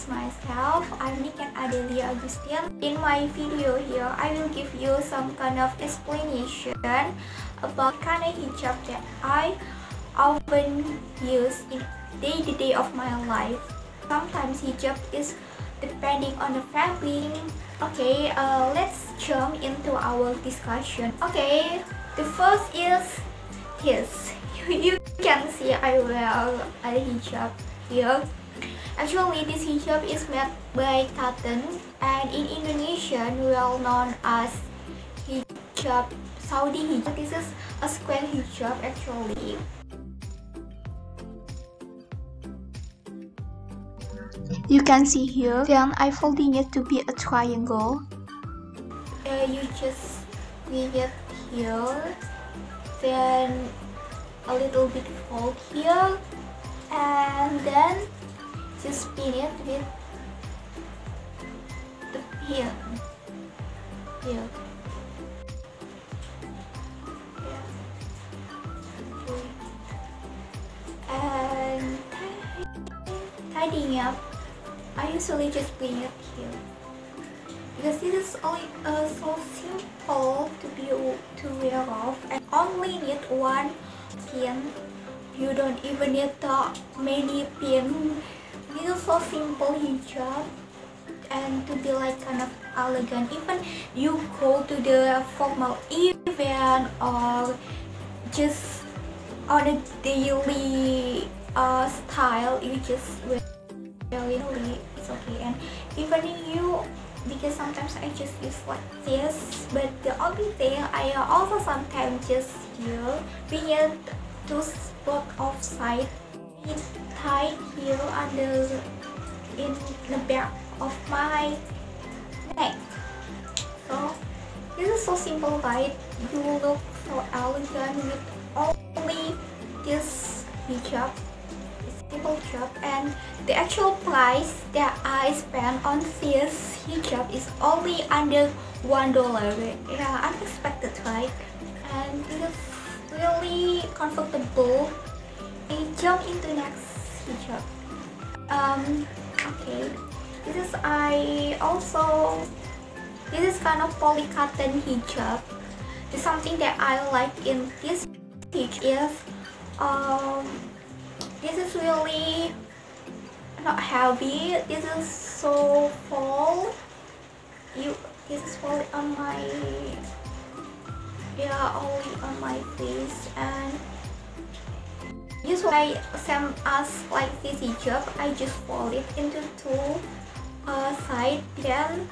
myself. I'm Niken Adelia Agustin. In my video here, I will give you some kind of explanation about kind of hijab that I often use in day-to-day of my life. Sometimes hijab is depending on the fabric. Okay, let's jump into our discussion. Okay, the first is this. You can see I wear a hijab here. Actually, this hijab is made by cotton, and in Indonesia well known as hijab, Saudi hijab. This is a square hijab actually. You can see here, then I folding it to be a triangle. You just bring it here, then a little bit fold here, and then just pin it with the pin here. And tidying up, I usually just bring it here because this is only so simple to wear off, and only need one pin. You don't even need many pin. This is so simple hijab, and to be like kind of elegant. Even you go to the formal event or just on a daily style, you just wear really, it's okay. And even you, because sometimes I just use like this, but the only thing I also sometimes just bring it to both off side. It's tied here under in the back of my neck. So this is so simple, right? You look so elegant with only this hijab. Simple hijab, and the actual price that I spent on this hijab is only under $1. Yeah, unexpected, right? And it is really comfortable. I jump into next hijab. Okay, this is this is kind of poly cotton hijab. It's something that I like in this hijab is this is really not heavy. This is so full. This is fully on my, only on my face. And usually same as like this hijab, I just fold it into two sides, then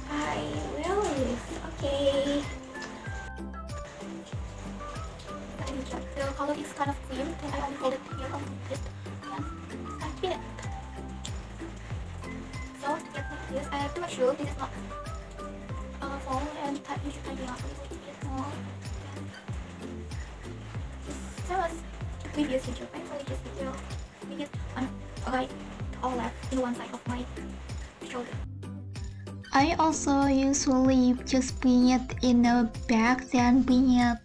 I wear it. Okay. The color is kind of cream, then I only fold it here on it and I pin it. So to get like this, I have to make sure this is not fall, and you should tidy up a little bit more. So as the previous hijab, I only just make it on right or left in one side of my shoulder. I also usually just bring it in the back, then bring it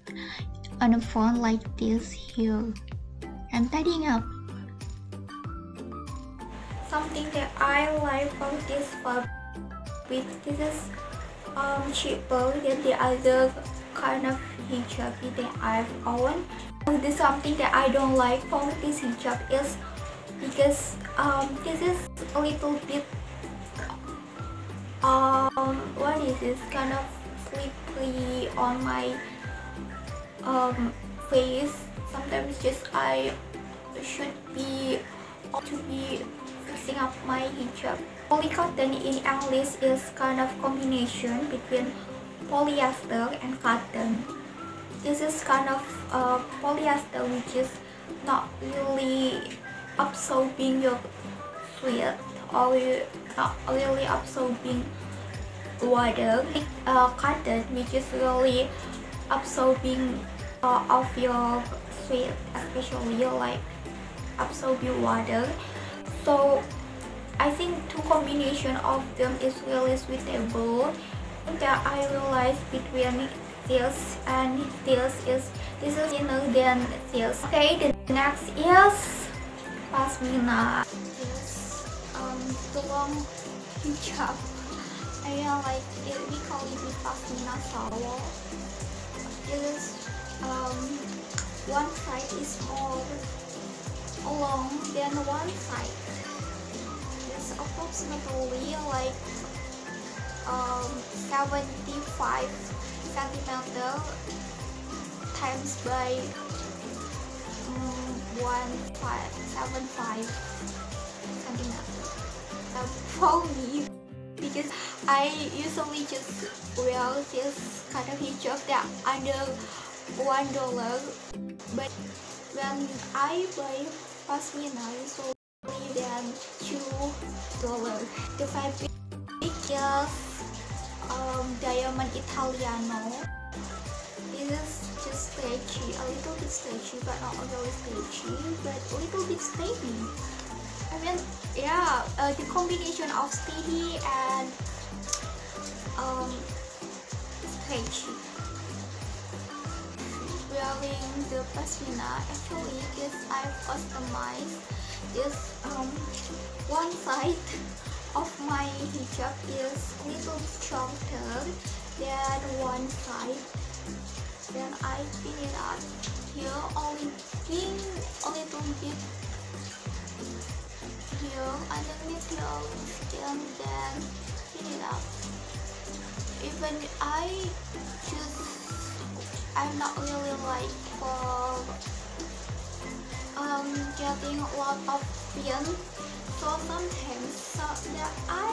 on the front like this here. I'm tidying up. Something that I like from this fabric, this is cheaper than the other kind of hijab that I've owned. This is something that I don't like from this hijab is because this is a little bit what is this, kind of slippery on my face. Sometimes just I should be fixing up my hijab. Polycotton in English is kind of combination between polyester and cotton. This is kind of polyester, which is not really absorbing your sweat or not really absorbing water. Cotton, which is really absorbing of your sweat, especially like absorb your water. So I think two combination of them is really suitable. That I realized between this and this is thinner than this. Okay, the next is pasmina. This the long hijab. I really like it. We call it the pasmina shawl. It is one side is more long than one side. It's approximately like 75 centimeter times by 175 centimeter. For me, because I usually just wear this kind of hijab that under $1, but when I buy pasmina, usually than $2. The fabric is diamond Italiano. It is just stretchy, a little bit stretchy, but not really stretchy, but a little bit steady. I mean, yeah, the combination of steady and stretchy. Wearing the pasmina, actually, is I've customized this one side of my hijab is a little bit shorter than one side. Then I pin it up here, only pin a little bit here underneath your skin, then pin it up. Even I'm not really like for getting a lot of pin, so sometimes that I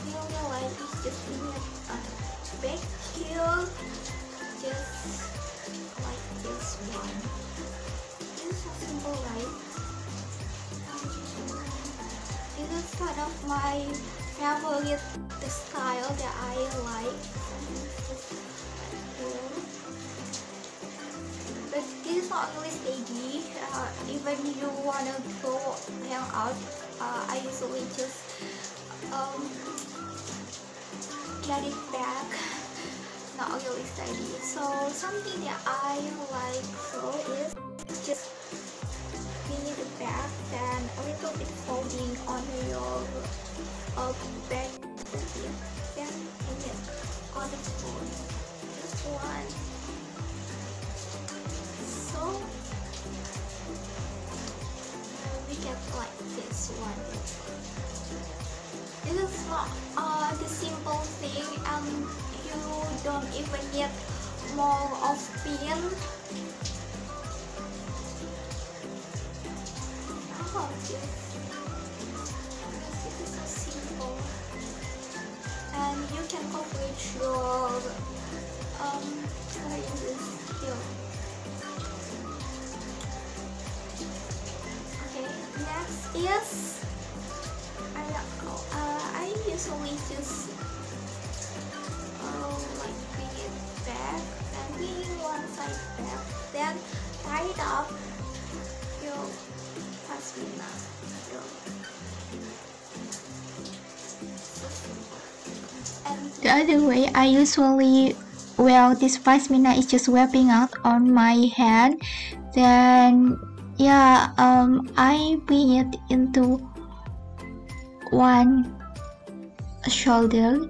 really like is just pin it back here, just like this one. This is so simple, right? This is kind of my favorite style that I like. But this is not really steady. Even you wanna go hang out, I usually just get it back. Not really steady. So something that I like so is just pin it back and a little bit folding on your back, then pin it on the floor. This one. So we get like this one. This is not the simple thing, and you don't even need more of pin. Oh, this is so simple, and you can coverage your sorry, this here. Okay, next is I usually just like bring it back and bring one side back, then tie it up your pasmina. The other way I usually wear this pasmina is just wrapping out on my head. Then yeah, I bring it into one shoulder.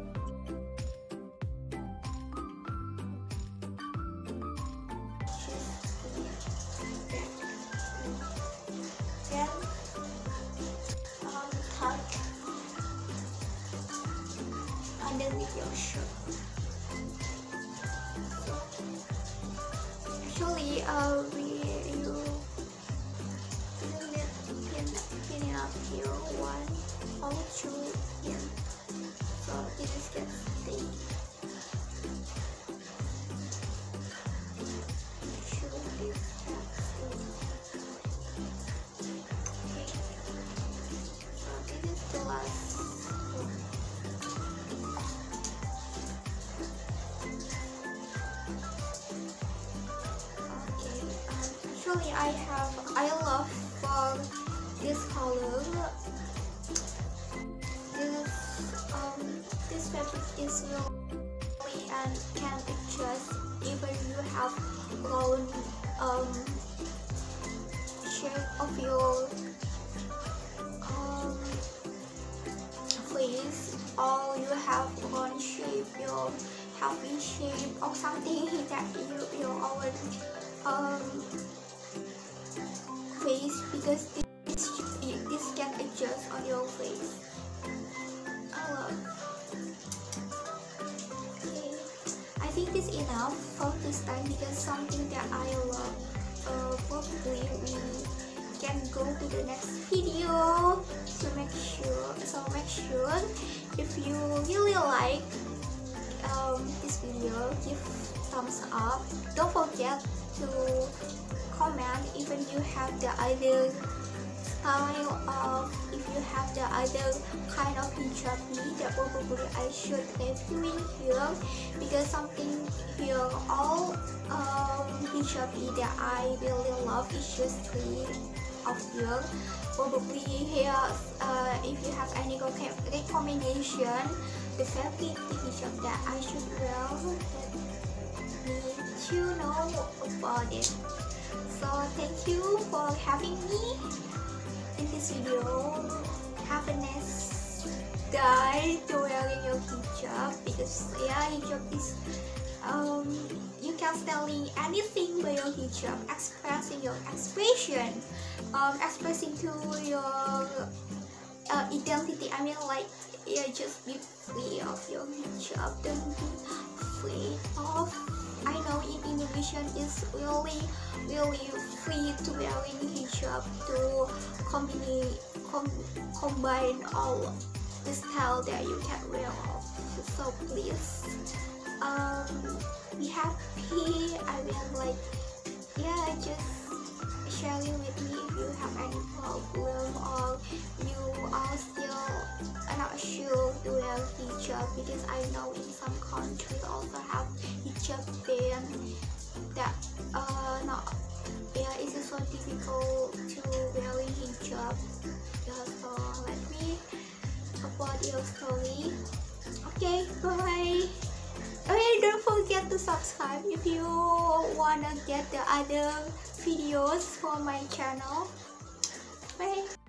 Then tuck underneath your shirt. Actually, you need pin it up here, one or two pin, so it just gets sticky. Make sure this gets sticky. Okay, so this is the last one. Actually, I love this color. This fabric is really and can adjust even you have blown shape of your or you have one shape, you have in shape or something that you always face, because this can adjust on your face. I love. Okay, I think it's enough for this time, because something that I love. Probably we can go to the next video. So make sure if you really like this video, give thumbs up. Don't forget to comment even you have the other style of, if you have the other kind of hijab that probably I should review in here, because something here all hijab that I really love is just 3 of you. Probably here if you have any recommendation, the fabric hijab that I should wear, let me to know about it. So thank you for having me in this video. Have a nice day to wearing your hijab, because yeah, hijab is you can styling anything by your hijab, expressing your expression, expressing to your identity. I mean, like, yeah, just be free of your hijab. Don't be afraid of. I know in Indonesian is really free to wearing hijab, to combine all the style that you can wear off. So please be happy. I mean, like, yeah, just sharing with me if you have any problem, or you are still not sure to wear hijab, because I know in some countries also have hijab ban that not, yeah, it's so difficult to wearing hijab. Yeah, so let me about your story. Okay, bye. Okay, don't forget to subscribe if you wanna get the other videos for my channel. Bye.